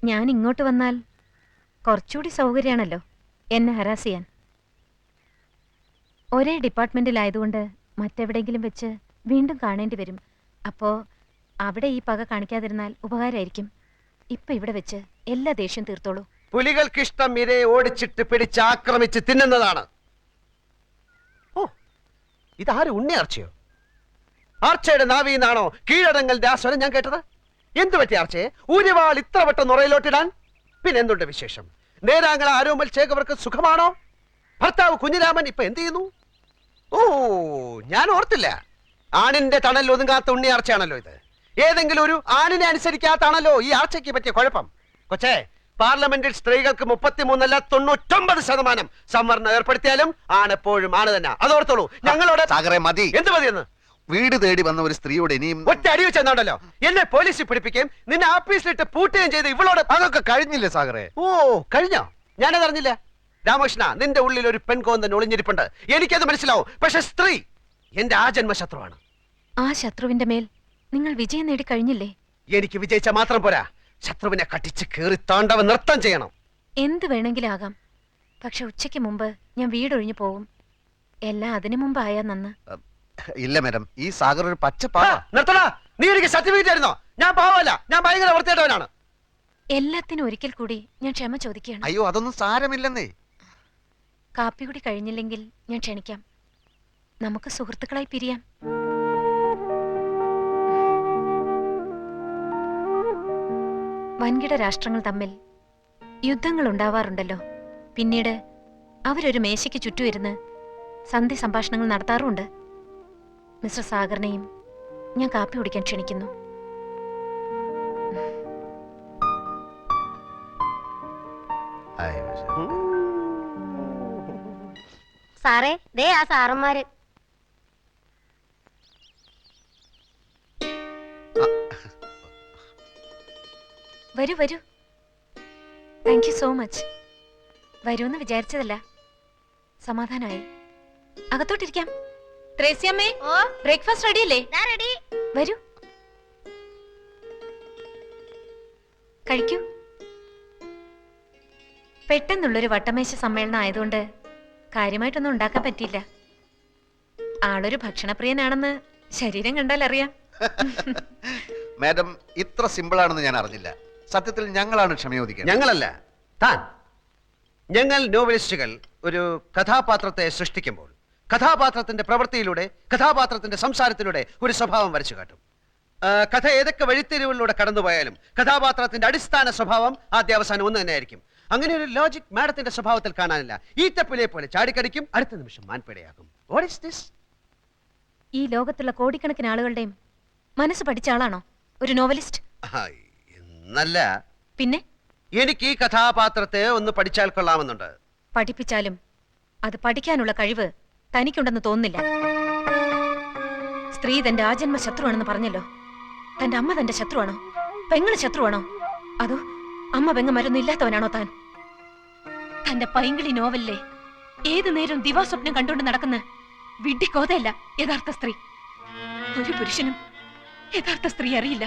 ഞാൻ ഇങ്ങോട്ട് വന്നാൽ കുറച്ചുകൂടി സൗകര്യമാണല്ലോ എന്നെ ഹരാസ് ചെയ്യാൻ. ഒരേ ഡിപ്പാർട്ട്മെന്റിലായതുകൊണ്ട് മറ്റെവിടെയെങ്കിലും വെച്ച് വീണ്ടും കാണേണ്ടി വരും. അപ്പോ അവിടെ ഈ പക കാണിക്കാതിരുന്നാൽ ഉപകാരമായിരിക്കും. ഇപ്പൊ ഇവിടെ വെച്ച് എല്ലാ ദേഷ്യം തീർത്തോളൂ. പുലികൾക്കിഷ്ടം ഇരയെ ഓടിച്ചിട്ട് പിടിച്ച് ആക്രമിച്ച് തിന്നുന്നതാണ്. ഓ, ഇതാരും ഉണ്ണി ആർച്ചയോ? ആർച്ചയുടെ നാവിന്നാണോ കീഴടങ്ങളുടെ ആ സ്വരം ഞാൻ കേട്ടത്? എന്തു പറ്റി ആർച്ചയെ ഊരിവാൾ ഇത്ര വട്ടം നുറയിലോട്ടിടാൻ? പിന്നെന്തുണ്ട് വിശേഷം? നേരാങ്ങള ആരോമൽ ചേകവർക്ക് സുഖമാണോ? ഭർത്താവ് കുഞ്ഞിരാമൻ ഇപ്പൊ എന്ത് ചെയ്യുന്നു? ഓ, ഞാൻ ഓർത്തില്ല. ആണിന്റെ തണൽ ഒതുങ്ങാത്ത ഉണ്ണി ആർച്ചയാണല്ലോ ഇത്. ഏതെങ്കിലും ഒരു ആണിനെ അനുസരിക്കാത്താണല്ലോ ഈ ആർച്ചയ്ക്ക് പറ്റിയ കുഴപ്പം. കൊച്ചേ, പാർലമെന്റിൽ സ്ത്രീകൾക്ക് 33 അല്ല 99% സംവരണം ഏർപ്പെടുത്തിയാലും ആണെപ്പോഴും ആണ് തന്നെ. അതോർത്തോളൂ. ഞങ്ങളോട് മതി. എന്ത് മതിയെന്ന്? വീട് തേടി വന്ന ഒരു സ്ത്രീയോട് ഇനിയും ഒറ്റ അടി വെച്ചെന്നുണ്ടല്ലോ എന്നെ പോലീസിൽ പിടിപ്പിക്കുകയും നിന്നെ ആഫീസിലിട്ട് പൂട്ടുകയും ചെയ്ത് ഇവളോട്. അതൊക്കെ കഴിഞ്ഞില്ലേ സാഗറെ? ഓ, കഴിഞ്ഞോ? ഞാനത് അറിഞ്ഞില്ല. രാമകൃഷ്ണ, നിന്റെ ഉള്ളിൽ ഒരു പെൺകോന്തൻ ഒളിഞ്ഞിരിപ്പുണ്ട്. എനിക്കത് മനസ്സിലാവും. പക്ഷെ സ്ത്രീ എന്റെ ആജന്മ ശത്രുവാണ്. ആ ശത്രുവിന്റെ മേൽ നിങ്ങൾ വിജയം നേടി കഴിഞ്ഞില്ലേ? എനിക്ക് വിജയിച്ച മാത്രം പോരാ, ശത്രുവിനെ കട്ടിച്ച് കേറി താണ്ടവ നൃത്തം ചെയ്യണം. എന്ത് വേണമെങ്കിലും ആകാം. പക്ഷെ ഉച്ചയ്ക്ക് മുമ്പ് ഞാൻ വീടൊഴിഞ്ഞു പോവും. എല്ലാം അതിനു മുമ്പായാ നന്ന്. ഇല്ല മാഡം, ഈ സാഗർ ഒരു നിർത്തടാ. നീ എനിക്ക് സർട്ടിഫിക്കറ്റ് ആയിരുന്നോ? ഞാൻ പാവല്ല, ഞാൻ ഭയങ്കര വൃത്തിയായിട്ടവനാണ്. എല്ലാത്തിനും ഒരിക്കൽ കൂടി ഞാൻ ക്ഷമ ചോദിക്കുകയാണ്. അയ്യോ, അതൊന്നും സാരമില്ലെന്നേ. കാപ്പി കൂടി കഴിഞ്ഞില്ലെങ്കിൽ ഞാൻ ക്ഷണിക്കാം. നമുക്ക് സുഹൃത്തുക്കളായി പിരിയാം. വൻകിട രാഷ്ട്രങ്ങൾ തമ്മിൽ യുദ്ധങ്ങൾ ഉണ്ടാവാറുണ്ടല്ലോ. പിന്നീട് അവരൊരു മേശയ്ക്ക് ചുറ്റുമിരുന്ന് സന്ധി സംഭാഷണങ്ങൾ നടത്താറുമുണ്ട്. മിസ്റ്റർ സാഗറിനെയും ഞാൻ കാപ്പി കുടിക്കാൻ ക്ഷണിക്കുന്നു. സാറേ, ദേ ആ സാറന്മാര്. വരൂ വരൂ. Thank you so much. വരൂന്ന് വിചാരിച്ചതല്ല. സമാധാനമായി. അകത്തോട്ടിരിക്കാം. ത്രേസ്യമ്മേ, ബ്രേക്ക്ഫാസ്റ്റ് റെഡിയല്ലേ? വരൂ, കഴിക്കൂ. പെട്ടെന്നുള്ളൊരു വട്ടമേശ സമ്മേളനം ആയതുകൊണ്ട് കാര്യമായിട്ടൊന്നും ഉണ്ടാക്കാൻ പറ്റിയില്ല. ആളൊരു ഭക്ഷണപ്രിയനാണെന്ന് ശരീരം കണ്ടാൽ അറിയാം. മാഡം, ഇത്ര സിമ്പിൾ ആണെന്ന് ഞാൻ അറിഞ്ഞില്ല. സത്യത്തിൽ ഞങ്ങളാണ് ക്ഷമയോദിക്കുന്നത്. ഞങ്ങളല്ല, താൻ. ഞങ്ങൾ നോവലിസ്റ്റുകൾ ഒരു കഥാപാത്രത്തെ സൃഷ്ടിക്കുമ്പോൾ കഥാപാത്രത്തിന്റെ പ്രവൃത്തിയിലൂടെ, കഥാപാത്രത്തിന്റെ സംസാരത്തിലൂടെ ഒരു സ്വഭാവം വരച്ചു കാട്ടും. കഥ ഏതൊക്കെ വഴിത്തിരിവുകളിലൂടെ കടന്നുപോയാലും കഥാപാത്രത്തിന്റെ അടിസ്ഥാന സ്വഭാവം ആദ്യാവസാനം ഒന്ന് തന്നെയായിരിക്കും. അങ്ങനെ ഒരു ലോജിക് മാഡത്തിന്റെ സ്വഭാവത്തിൽ കാണാനില്ല. ഈറ്റപ്പിലെ പോലെ ചാടിക്കടിക്കും, അടുത്ത നിമിഷം മാൻപേടയാകും. What is this? ഈ ലോകത്തുള്ള കോടിക്കണക്കിന് ആളുകളുടെയും മനസ്സ് പഠിച്ച ആളാണോ ഒരു നോവലിസ്റ്റ്? എന്നല്ല, പിന്നെ എനിക്ക് ഈ കഥാപാത്രത്തെ ഒന്ന് പഠിച്ചാൽ കൊള്ളാമെന്നുണ്ട്. പഠിപ്പിച്ചാലും അത് പഠിക്കാനുള്ള കഴിവ് തനിക്കുണ്ടെന്ന് തോന്നുന്നില്ല. സ്ത്രീ തന്റെ ആജന്മ ശത്രുവാണെന്ന് പറഞ്ഞല്ലോ. തന്റെ അമ്മ തന്റെ ശത്രുവാണോ? പെങ്ങള് ശത്രുവാണോ? അതോ അമ്മ പെങ്ങന്മാരൊന്നും ഇല്ലാത്തവനാണോ താൻ? തന്റെ പൈങ്കിളി നോവലിലെ ഏതു നേരവും ദിവാസ്വപ്നം കണ്ടുകൊണ്ട് നടക്കുന്ന വിഡ്ഢിക്കോതയല്ല യഥാർത്ഥ സ്ത്രീ. ഒരു പുരുഷനും യഥാർത്ഥ സ്ത്രീ അറിയില്ല,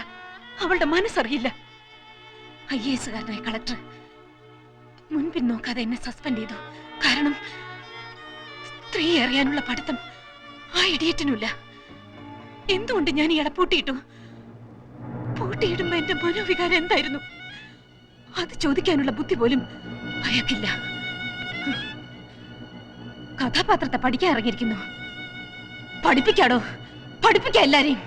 അവളുടെ മനസ്സറിയില്ല. IAS കാരനായ കളക്ടർ മുൻപിൻ നോക്കാതെ എന്നെ സസ്പെൻഡ് ചെയ്തു. കാരണം സ്ത്രീ അറിയാനുള്ള പഠിത്തം ആ ഇഡിയറ്റിനുമില്ല. എന്തുകൊണ്ട് ഞാൻ ഇയാളെ പൂട്ടിയിട്ടു? പൂട്ടിയിടുമ്പോ എന്റെ മനോവികാരം എന്തായിരുന്നു? അത് ചോദിക്കാനുള്ള ബുദ്ധി പോലും അയാൾക്കില്ല. കഥാപാത്രത്തെ പഠിക്കാൻ ഇറങ്ങിയിരിക്കുന്നു. പഠിപ്പിക്കാടോ, പഠിപ്പിക്കാം എല്ലാരെയും.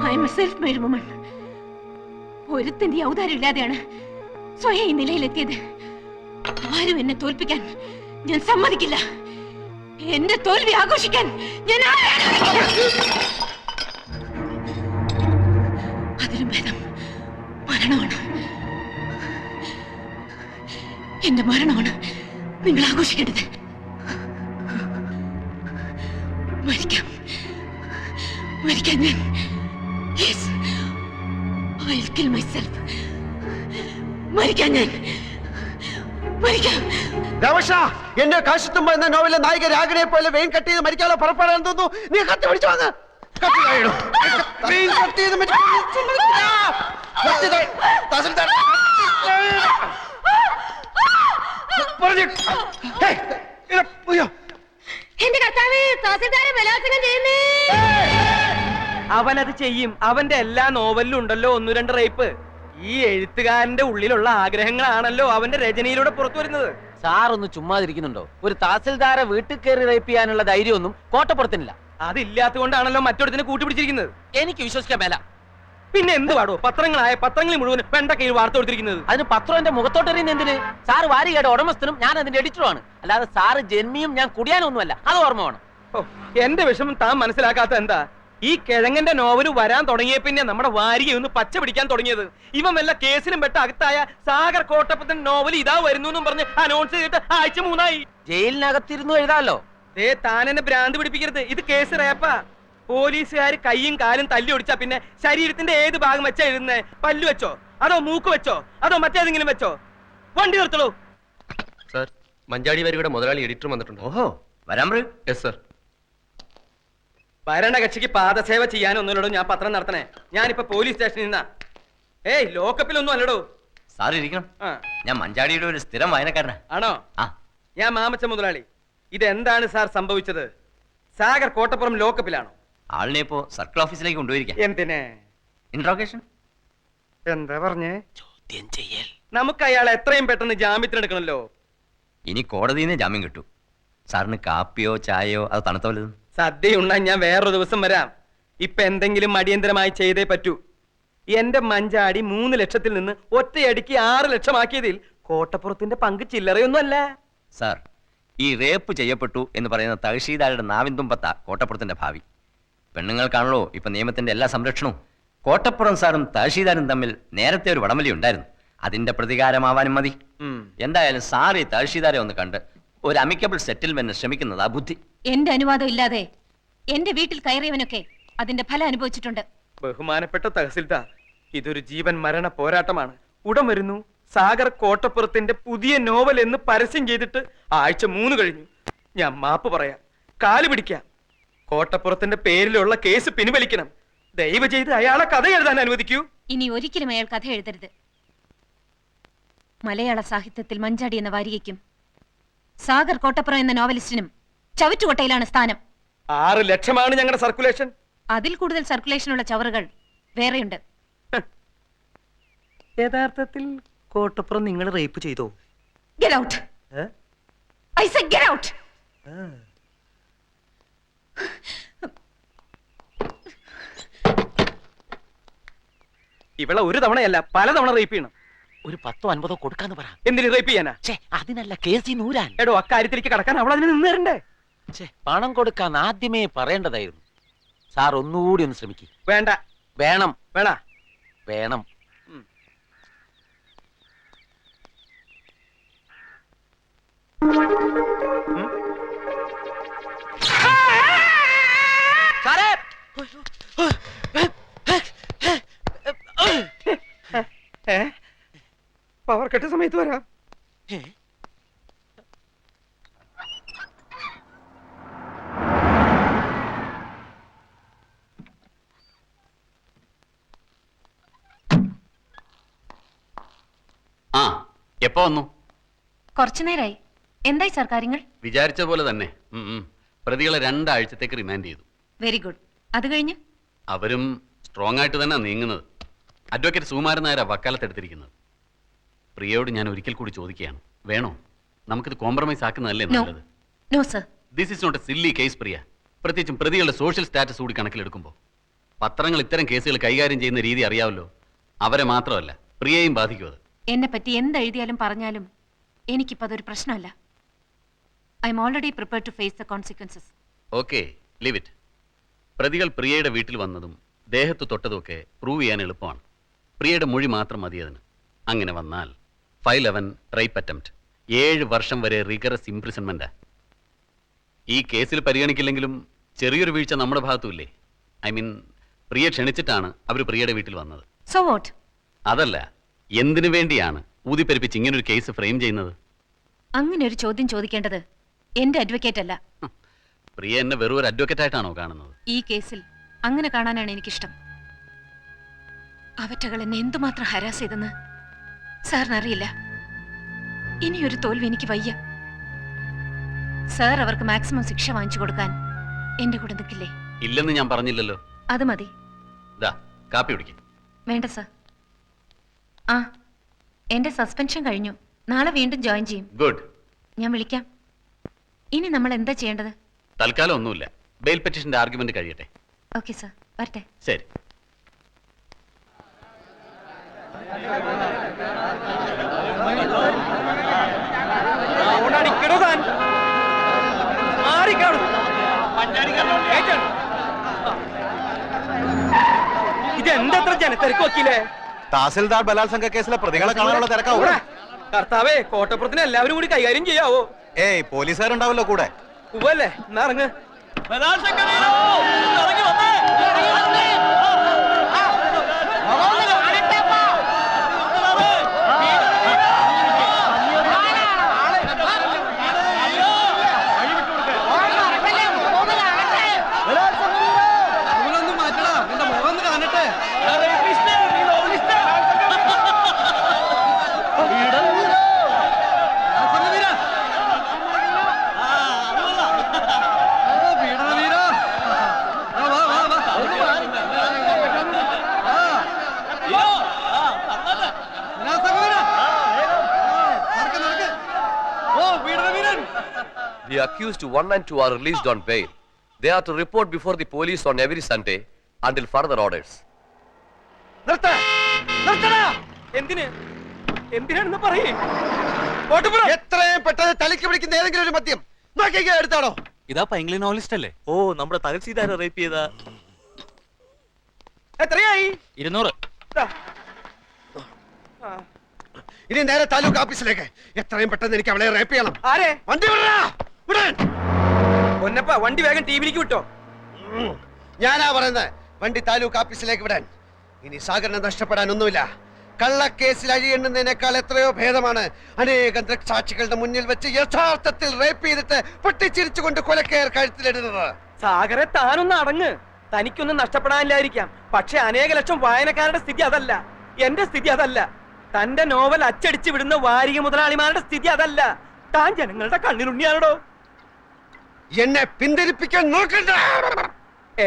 I am a self-made woman. ഒരുത്തന്റെ ഔദാര്യം ഇല്ലാതെയാണ് സ്വയം ഈ നിലയിലെത്തിയത്. ആരും എന്നെ തോൽപ്പിക്കാൻ ഞാൻ സമ്മതിക്കില്ല. എന്റെ തോൽവി ആഘോഷിക്കാൻ ഞാൻ അതിലും ഭേദം മരണമാണ്. എന്റെ മരണമാണ് നിങ്ങൾ ആഘോഷിക്കേണ്ടത്. മരിക്കാം, മരിക്കാൻ ഞാൻ. Yes, I'll kill myself. മരിക്കാൻ ഞാൻ, മരിക്കാം. രാമകൃഷ്ണ, എന്റെ കാശത്തുമ്പ എന്ന നോവലിലെ നായിക രാഗിനെ പോലെ വെയിൻ കട്ട് ചെയ്ത് മരിക്കാനുള്ള പുറപ്പെടാൻ തോന്നുന്നു. നീ കത്തി പിടിച്ചു വാങ്ങ. കത്തി വെയിൻ കട്ട് ചെയ്ത് തഹസിൽദാർ എന്റെ കർത്താവേ, തഹസിൽദാരെ ബലാത്സംഗം ചെയ്യുന്നേ. അവനത് ചെയ്യും. അവന്റെ എല്ലാ നോവലിലും ഉണ്ടല്ലോ 1-2 റേപ്പ്. ഈ എഴുത്തുകാരന്റെ ഉള്ളിലുള്ള ആഗ്രഹങ്ങളാണല്ലോ അവന്റെ രചനയിലൂടെ പുറത്തു വരുന്നത്. സാർ ഒന്ന് ചുമ്മാതിരിക്കുന്നുണ്ടോ? ഒരു തഹസിൽദാരെ വീട്ടിൽ കയറി റേപ്പ് ചെയ്യാനുള്ള ധൈര്യമൊന്നും കോട്ടപ്പുറത്തിനില്ല. അതില്ലാത്തതുകൊണ്ടാണല്ലോ മറ്റൊരുത്തിനെ കൂട്ടുപിടിച്ചിരിക്കുന്നത്. എനിക്ക് വിശ്വസിക്കാൻ മേല. പിന്നെ എന്തുവാടോ പത്രങ്ങളായ പത്രങ്ങളിൽ മുഴുവൻ വെണ്ടക്കയിൽ വാർത്ത കൊടുത്തിരിക്കുന്നത്? അതിന് പത്രം എന്റെ മുഖത്തോട്ടെറിയുന്ന എന്തിന്? സാറ് വാരികയുടെ ഉടമസ്ഥനും ഞാൻ അതിന്റെ എഡിറ്ററുമാണ്. അല്ലാതെ സാറ് ജന്മിയും ഞാൻ കുടിയാനൊന്നുമല്ല. അത് ഓർമ്മ വേണം. ഓ, എന്റെ വിഷമം താൻ മനസ്സിലാക്കാത്ത എന്താ? ഈ കിഴങ്ങന്റെ നോവല് വരാൻ തുടങ്ങിയ പിന്നെ നമ്മുടെ വാരിക ഒന്ന് പച്ച പിടിക്കാൻ തുടങ്ങിയത്. ഇവൻ വല്ല കേസിലും പെട്ട അകത്തായ സാഗർ കോട്ടപ്പത്തിന്റെ നോവൽ ഇതാ വരുന്നു എന്നും പറഞ്ഞ് അനൗൺസ് ചെയ്തിട്ട് ആഴ്ച 3 ജയിലിനകത്തിരുന്നു എഴുതാമല്ലോ. താൻ എന്നെ ഭ്രാന്ത് പിടിപ്പിക്കരുത്. ഇത് കേസ് റേപ്പാ. പോലീസുകാർ കൈയും കാലും തല്ലി ഒടിച്ചാ പിന്നെ ശരീരത്തിന്റെ ഏത് ഭാഗം വെച്ചാ എഴുതുന്നേ? പല്ലു വെച്ചോ, അതോ മൂക്ക് വെച്ചോ, അതോ മറ്റേതെങ്കിലും വെച്ചോ? വണ്ടി നിർത്തണോ? സർ, മഞ്ചാടി വരിയുടെ മുതലാളി എഡിറ്റർ വന്നിട്ടുണ്ട്. ഓഹോ, വരാൻ പറയൂ. Yes sir. ഭരണകക്ഷിക്ക് പാദസേവ ചെയ്യാനൊന്നുമില്ലടോ ഞാൻ പത്രം നടത്തണേ. ഞാനിപ്പോ പോലീസ് സ്റ്റേഷനിൽ നിന്നാ. ലോക്കപ്പിലൊന്നും അല്ലടോ. സാർ ഇരിക്കണം. ആ, ഞാൻ മഞ്ചാടിയുടെ ഒരു സ്ഥിരം വായനക്കാരനാ. ആണോ? ആ. ഞാൻ മാമച്ച മുതലാളി. ഇതെന്താണ് സാർ സംഭവിച്ചത്? സാഗർ കോട്ടപ്പുറം ലോക്കപ്പിലാണോ? ആളിനെ ഇപ്പോ സർക്കിൾ ഓഫീസിലേക്ക് കൊണ്ടുപോയിരിക്കാം. എന്തിനെ? ഇൻട്രോഗേഷൻ. എന്താ പറഞ്ഞേ? ചോദ്യം ചെയ്യൽ. നമുക്ക് അയാളെ എത്രയും പെട്ടെന്ന് ജാമ്യത്തിനെടുക്കണല്ലോ. ഇനി കോടതിയിൽ നിന്ന് ജാമ്യം കിട്ടും. സാറിന് കാപ്പിയോ ചായയോ അത് തണുത്ത വല്ലതും? സദ്യ ഉണ്ണാൻ ഞാൻ വേറൊരു ദിവസം വരാം. ഇപ്പൊ എന്തെങ്കിലും അടിയന്തരമായി ചെയ്തേ പറ്റൂ. എന്റെ മഞ്ചാടി 3 ലക്ഷത്തിൽ നിന്ന് ഒറ്റയടിക്ക് 6 ലക്ഷമാക്കിയതിൽ കോട്ടപ്പുറത്തിന്റെ പങ്ക് ചില്ലറയൊന്നും അല്ല. സാർ, ഈ റേപ്പ് ചെയ്യപ്പെട്ടു എന്ന് പറയുന്ന തഹസീൽദാരുടെ നാവിൻതുമ്പത്ത കോട്ടപ്പുറത്തിന്റെ ഭാവി. പെണ്ണുങ്ങൾക്കാണല്ലോ ഇപ്പൊ നിയമത്തിന്റെ എല്ലാ സംരക്ഷണവും. കോട്ടപ്പുറം സാറും തഹസീൽദാരും തമ്മിൽ നേരത്തെ ഒരു വടംവലി ഉണ്ടായിരുന്നു. അതിന്റെ പ്രതികാരമാവാനും മതി. എന്തായാലും സാർ ഈ തഹസീൽദാരെ ഒന്ന് കണ്ട് ഒരു അമിക്കബിൾ സെറ്റിൽമെന്റ് ശ്രമിക്കുന്നതാ ബുദ്ധി. എന്റെ അനുവാദം ഇല്ലാതെ എന്റെ വീട്ടിൽ കയറിയവനൊക്കെ അതിന്റെ ഫലം അനുഭവിച്ചിട്ടുണ്ട്. ബഹുമാനപ്പെട്ട തഹസിൽദാർ, ഇതൊരു ജീവൻ മരണ പോരാട്ടമാണ്. ഉടൻ വരുന്നു. സാഗർ കോട്ടപ്പുറത്തിന്റെ പുതിയ നോവൽ എന്ന് പരസ്യം ചെയ്തിട്ട് ആഴ്ച 3 കഴിഞ്ഞു. ഞാൻ മാപ്പ് പറയാം, കാല് പിടിക്കാം. കോട്ടപ്പുറത്തിന്റെ പേരിലുള്ള കേസ് പിൻവലിക്കണം. ദയവ് ചെയ്ത് അയാളെ കഥ എഴുതാൻ അനുവദിക്കൂ. ഇനി ഒരിക്കലും അയാൾ കഥ എഴുതരുത്. മലയാള സാഹിത്യത്തിൽ മഞ്ചാടി എന്ന വാരികയ്ക്കും സാഗർ കോട്ടപ്പുറം എന്ന നോവലിസ്റ്റിനും ചവറ്റുകൊട്ടയിലാണ് സ്ഥാനം. 6 ലക്ഷമാണ് ഞങ്ങളുടെ സർക്കുലേഷൻ. അതിൽ കൂടുതൽ സർക്കുലേഷനുള്ള ചവറുകൾ വേറെയുണ്ട്. യഥാർത്ഥത്തിൽ കോട്ടപ്പുറം നിങ്ങൾ റേപ്പ് ചെയ്തോ? Get out. I said get out. ഇവളെ ഒരു തവണയല്ല പല തവണ റേപ്പ് ചെയ്യണം. ഒരു 10-50 കൊടുക്കാന്ന് പറ. എന്തിനു റേപ്പ് ചെയ്യാനാ? അതിനല്ല കേസി നൂരാൻ. എടോ, അക്കാര്യത്തിലേക്ക് കടക്കാൻ അവൾ അതിന് നിന്ന് തരണ്ടേ? പണം കൊടുക്കാൻ ആദ്യമേ പറയേണ്ടതായിരുന്നു. സാർ ഒന്നുകൂടി ഒന്ന് ശ്രമിക്കും. വേണ്ട. വേണം. വേണ. വേണം. സാറേ, പവർ കട്ട് സമയത്ത് വരാം. ആ, എപ്പോ വന്നു? കുറച്ചു നേരായി. എന്തായി സാർ കാര്യങ്ങൾ? വിചാരിച്ച പോലെ തന്നെ. പ്രതികളെ 2 ആഴ്ചത്തേക്ക് റിമാൻഡ് ചെയ്തു. Very good. അത് കഴിഞ്ഞ് അവരും സ്ട്രോങ് ആയിട്ട് തന്നെ നീങ്ങുന്നത്. അഡ്വക്കേറ്റ് സുകുമാരൻ നായരാ വക്കാലത്തെടുത്തിരിക്കുന്നത്. പ്രിയയോട് ഞാൻ ഒരിക്കൽ കൂടി ചോദിക്കുകയാണ്, വേണോ? നമുക്കിത് കോംപ്രമൈസ് ആക്കുന്നതല്ലേ നല്ലത്? No sir. This is not a silly case Priya. പ്രത്യേകിച്ചും പ്രതികളുടെ സോഷ്യൽ സ്റ്റാറ്റസ് കൂടി കണക്കിലെടുക്കുമ്പോൾ. പത്രങ്ങൾ ഇത്തരം കേസുകൾ കൈകാര്യം ചെയ്യുന്ന രീതി അറിയാമല്ലോ. അവരെ മാത്രമല്ല, പ്രിയയും ബാധിക്കും അത്. എന്നെ പറ്റി എന്തെഴുതിയാലും പറഞ്ഞാലും എനിക്കിപ്പോ അതൊരു പ്രശ്നമല്ല. I am already prepared to face the consequences. Okay, leave it. പ്രതികൾ പ്രിയയുടെ വീട്ടിൽ വന്നതും ദേഹത്ത് തൊട്ടതുമൊക്കെ പ്രൂവ് ചെയ്യാൻ എളുപ്പമാണ്. പ്രിയയുടെ മൊഴി മാത്രം മതി അതിന്. അങ്ങനെ വന്നാൽ 511 റേപ്പ് അറ്റംപ്റ്റ്, 7 വർഷം വരെ റിഗറസ് ഇംപ്രിസൺമെന്റാ. ഈ കേസിൽ പരിഗണിക്കില്ലെങ്കിലും ചെറിയൊരു വീഴ്ച നമ്മുടെ ഭാഗത്തുമില്ലേ? ഐ മീൻ, പ്രിയ ക്ഷണിച്ചിട്ടാണ് അവർ പ്രിയയുടെ വീട്ടിൽ വന്നത്. So what? അതല്ല, എന്തിനു വേണ്ടിയാണ് ഊതിപ്പെരുപ്പിച്ച് ഇങ്ങനൊരു കേസ് ഫ്രെയിം ചെയ്യുന്നത്? അങ്ങനെ ഒരു ചോദ്യം ചോദിക്കേണ്ടത് എന്റെ അഡ്വക്കേറ്റ് അല്ല. പ്രിയ എന്നെ വെറും ഒരു അഡ്വക്കേറ്റ് ആയിട്ടാണോ കാണുന്നത്? ഈ കേസിൽ അങ്ങനെ കാണാനാണ് എനിക്കിഷ്ടം. അവറ്റകൾ എന്നെ എന്തുമാത്രം ഹരാസ് ചെയ്തെന്ന് സാറിനറിയില്ല. ഇനിയൊരു തോൽവി എനിക്ക് വയ്യ. സാർ അവർക്ക് മാക്സിമം ശിക്ഷ വാങ്ങിച്ചു കൊടുക്കാൻ എന്റെ കൂടെ നിൽക്കില്ലേ? ഇല്ലെന്ന് ഞാൻ പറഞ്ഞില്ലല്ലോ. അത് മതി. ദാ കാപ്പി കുടിക്കും. വേണ്ട സാർ. ആ, എന്റെ സസ്പെൻഷൻ കഴിഞ്ഞു. നാളെ വീണ്ടും ജോയിൻ ചെയ്യും. ഗുഡ്. ഞാൻ വിളിക്കാം. ഇനി നമ്മൾ എന്താ ചെയ്യേണ്ടത്? തൽക്കാലം ഒന്നുമില്ല. ബെയിൽ പെറ്റീഷന്റെ ആർഗ്യുമെന്റ് കഴിയട്ടെ. ഓക്കെ സാർ, വരട്ടെ. ശരി. ഓണടിക്കണോ താൻ? മാറിക്കാണു. ഇതെന്തത്ര ജനത്തിരക്ക് വക്കീലേ? തഹസിൽദാർ ബലാത്സംഗ കേസിലെ പ്രതികളെ കാണാനുള്ള തിരക്കാവൂടെ? കർത്താവേ, കോട്ടപ്പുറത്തിന് എല്ലാവരും കൂടി കൈകാര്യം ചെയ്യാവോ? ഏയ്, പോലീസുകാരുണ്ടാവല്ലോ കൂടെ. ഉവ്വല്ലേ, എന്നാ ഇറങ്ങ്. The accused 1 and 2 are released on bail. They are to report before the police on every Sunday until further orders. എന്തിനാണെന്ന് പറയേ? എത്രയും പെട്ടെന്ന് തലയ്ക്ക് പിടിക്കുന്ന ഏതെങ്കിലും ഒരു മദ്യം നോക്കിക്കോ, എടുത്താണോ? ഇതാ പൈങ്കിളി നോവലിസ്റ്റ് അല്ലേ? ഓ, നമ്മുടെ തഹസീൽദാരെ റേപ്പ് ചെയ്ത. എത്രയായി? 200. ദാ. ആ. ഇനി നേരെ താലൂക്ക് ഓഫീസിലേക്ക്. എത്രയും പെട്ടെന്ന് എനിക്ക് അവളെ റേപ്പ് ചെയ്യണം. ആരെ? വണ്ടി വിടടാ, വിടാൻ. പൊന്നപ്പ, വണ്ടി വേഗം ടിവിയിലേക്ക് വിട്ടോ. ഞാനാ പറയുന്നത്, വണ്ടി താലൂക്ക് ഓഫീസിലേക്ക് വിടാൻ. ഇനി സാഗരനെ നഷ്ടപ്പെടാൻ ഒന്നുമില്ല. കള്ളക്കേസിൽ അഴിയെണ്ണുന്നതിനേക്കാൾ എത്രയോ ഭേദമാണ് അനേകം ദൃക്സാക്ഷികളുടെ മുന്നിൽ വെച്ച് യഥാർത്ഥത്തിൽ റേപ്പ് ചെയ്തിട്ട് പൊട്ടിച്ചിരിച്ചുകൊണ്ട് കൊലക്കയർ കഴുത്തിലിടുന്നത്. സാഗരെ, താനൊന്ന് അടങ്ങ്. തനിക്കൊന്നും നഷ്ടപ്പെടാനില്ലായിരിക്കാം, പക്ഷെ അനേക ലക്ഷം വായനക്കാരുടെ സ്ഥിതി അതല്ല. എന്റെ സ്ഥിതി അതല്ല. തന്റെ നോവൽ അച്ചടിച്ചു വിടുന്ന വാരിക മുതലാളിമാരുടെ സ്ഥിതി അതല്ല. താൻ ജനങ്ങളുടെ കണ്ണിലുണ്ണിയാണോ? എന്നെ പിന്തിരിപ്പിക്കാൻ നോക്കണ്ട.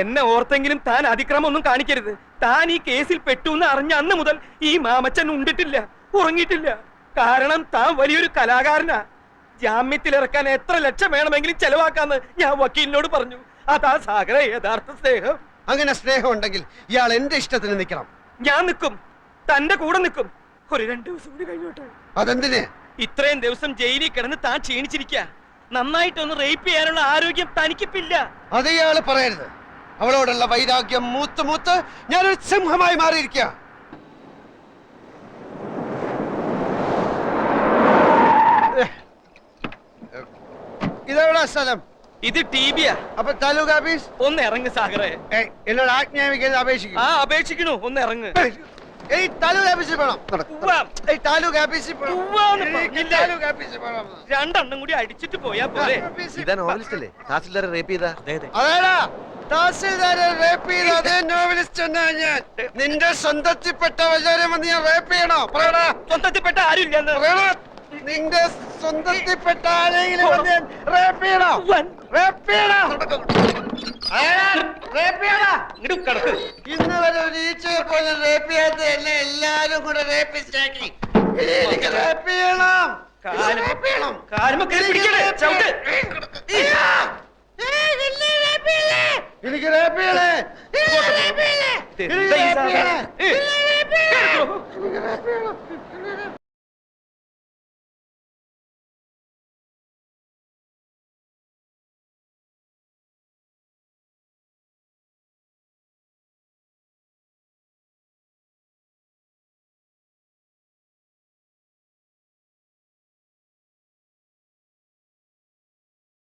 എന്നെ ഓർത്തെങ്കിലും താൻ അതിക്രമം ഒന്നും കാണിക്കരുത്. താൻ ഈ കേസിൽ പെട്ടു എന്ന് അറിഞ്ഞ അന്ന് മുതൽ ഈ മാമച്ചൻ ഉണ്ടിട്ടില്ല, ഉറങ്ങിയിട്ടില്ല. കാരണം താൻ വലിയൊരു കലാകാരനാ. ജാമ്യത്തിലിറക്കാൻ എത്ര ലക്ഷം വേണമെങ്കിലും ചെലവാക്കാന്ന് ഞാൻ വക്കീലിനോട് പറഞ്ഞു. അതാ സാഗര യഥാർത്ഥ സ്നേഹം. അങ്ങനെ സ്നേഹം ഉണ്ടെങ്കിൽ ഇയാൾ എന്റെ ഇഷ്ടത്തിന് നിൽക്കണം. ഞാൻ നിൽക്കും, തന്റെ കൂടെ നിൽക്കും. ഒരു 2 ദിവസം കൂടി കഴിഞ്ഞോട്ടെ. അതെന്തിന്? ഇത്രയും ദിവസം ജയിലിൽ കിടന്ന് താൻ ക്ഷീണിച്ചിരിക്കുക. നന്നായിട്ടൊന്ന് റേപ്പ് ചെയ്യാനുള്ള ആരോഗ്യം തനിക്കിപ്പില്ല. അത് ഇയാള് പറയരുത്. അവളോടുള്ള വൈരാഗ്യം മൂത്ത് മൂത്ത് ഞാനൊരു സിംഹമായി മാറിയിരിക്കുക. ഇതെവിടാ സ്ഥലം? ഇത് ടിബിയാ. അപ്പൊ താലൂക്ക് ഓഫീസ്? ഒന്ന് ഇറങ്ങ് സാഗറെ. എന്നോട് ആജ്ഞാപിക്കുന്നത് അപേക്ഷിക്കും. ആ, അപേക്ഷിക്കണു. ഒന്ന് ഇറങ്ങ്. താലൂക്ക് ഓഫീസിൽ പോകണം. താലൂക്ക് ഓഫീസിൽ രണ്ടെണ്ണം കൂടി അടിച്ചിട്ട് പോയാ പോരെ. ഇതാ നോവലിസ്റ്റ് അല്ലേ തഹസിൽദാരെ റേപ്പ് ചെയ്ത? അതേടാ, തഹസിൽദാരെ റേപ്പ് ചെയ്ത അതേ നോവലിസ്റ്റ് എന്നാ ഞാൻ. നിന്റെ സ്വന്തത്തിൽപ്പെട്ട വല്ലവരും വന്ന് ഞാൻ റേപ്പ് ചെയ്യണോ? പറയടാ. സ്വന്തത്തിൽപ്പെട്ട ആരുമില്ലെന്ന്. നിന്റെ സ്വന്തത്തിൽപ്പെട്ട ആരെങ്കിലും വന്ന് ഞാൻ റേപ്പ് ചെയ്യണോ? റേപ്പ് ചെയ്യണോ? ഇന്ന് വരെ ഒരു ഈച്ചയെ പോലെ റേപ്പ് ചെയ്യാത്ത എന്നെ എല്ലാരും കൂടെ റേപ്പിസ്റ്റാക്കി. എനിക്ക് റേപ്പ് ചെയ്യണം. എനിക്ക് റേപ്പ് ചെയ്യണേ.